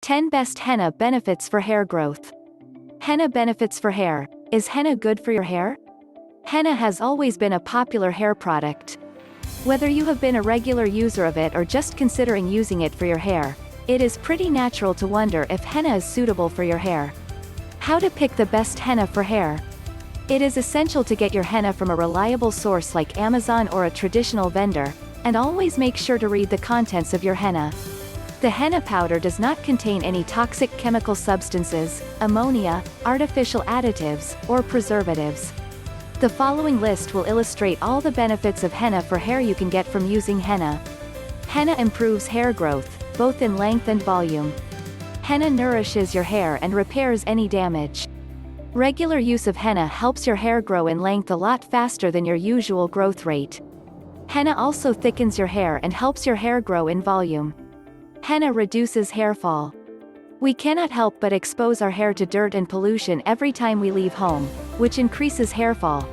10 Best Henna Benefits for Hair Growth. Henna benefits for hair. Is henna good for your hair? Henna has always been a popular hair product. Whether you have been a regular user of it or just considering using it for your hair, it is pretty natural to wonder if henna is suitable for your hair. How to pick the best henna for hair. It is essential to get your henna from a reliable source like Amazon or a traditional vendor, and always make sure to read the contents of your henna. The henna powder does not contain any toxic chemical substances, ammonia, artificial additives, or preservatives. The following list will illustrate all the benefits of henna for hair you can get from using henna. Henna improves hair growth, both in length and volume. Henna nourishes your hair and repairs any damage. Regular use of henna helps your hair grow in length a lot faster than your usual growth rate. Henna also thickens your hair and helps your hair grow in volume. Henna reduces hair fall. We cannot help but expose our hair to dirt and pollution every time we leave home, which increases hair fall.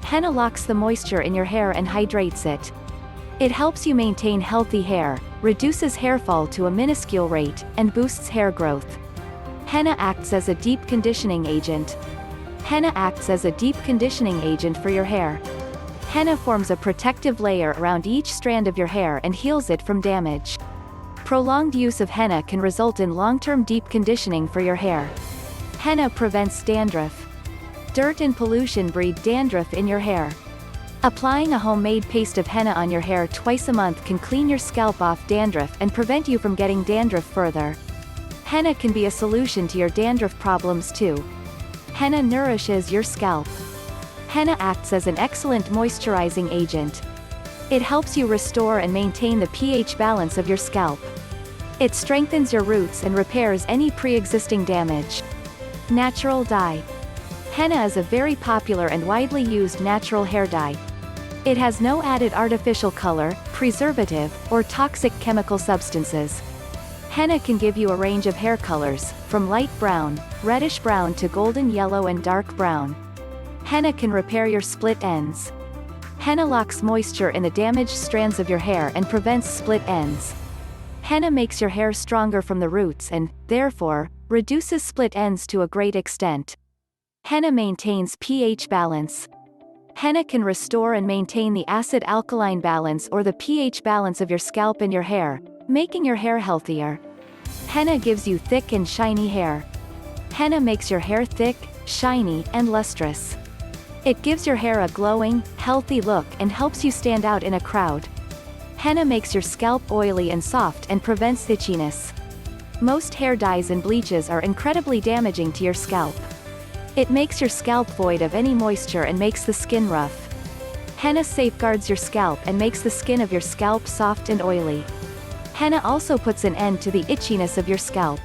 Henna locks the moisture in your hair and hydrates it. It helps you maintain healthy hair, reduces hair fall to a minuscule rate, and boosts hair growth. Henna acts as a deep conditioning agent. Henna acts as a deep conditioning agent for your hair. Henna forms a protective layer around each strand of your hair and heals it from damage. Prolonged use of henna can result in long-term deep conditioning for your hair. Henna prevents dandruff. Dirt and pollution breed dandruff in your hair. Applying a homemade paste of henna on your hair twice a month can clean your scalp off dandruff and prevent you from getting dandruff further. Henna can be a solution to your dandruff problems too. Henna nourishes your scalp. Henna acts as an excellent moisturizing agent. It helps you restore and maintain the pH balance of your scalp. It strengthens your roots and repairs any pre-existing damage. Natural dye. Henna is a very popular and widely used natural hair dye. It has no added artificial color, preservative, or toxic chemical substances. Henna can give you a range of hair colors, from light brown, reddish brown to golden yellow and dark brown. Henna can repair your split ends. Henna locks moisture in the damaged strands of your hair and prevents split ends. Henna makes your hair stronger from the roots and, therefore, reduces split ends to a great extent. Henna maintains pH balance. Henna can restore and maintain the acid-alkaline balance or the pH balance of your scalp and your hair, making your hair healthier. Henna gives you thick and shiny hair. Henna makes your hair thick, shiny, and lustrous. It gives your hair a glowing, healthy look and helps you stand out in a crowd. Henna makes your scalp oily and soft and prevents itchiness. Most hair dyes and bleaches are incredibly damaging to your scalp. It makes your scalp void of any moisture and makes the skin rough. Henna safeguards your scalp and makes the skin of your scalp soft and oily. Henna also puts an end to the itchiness of your scalp.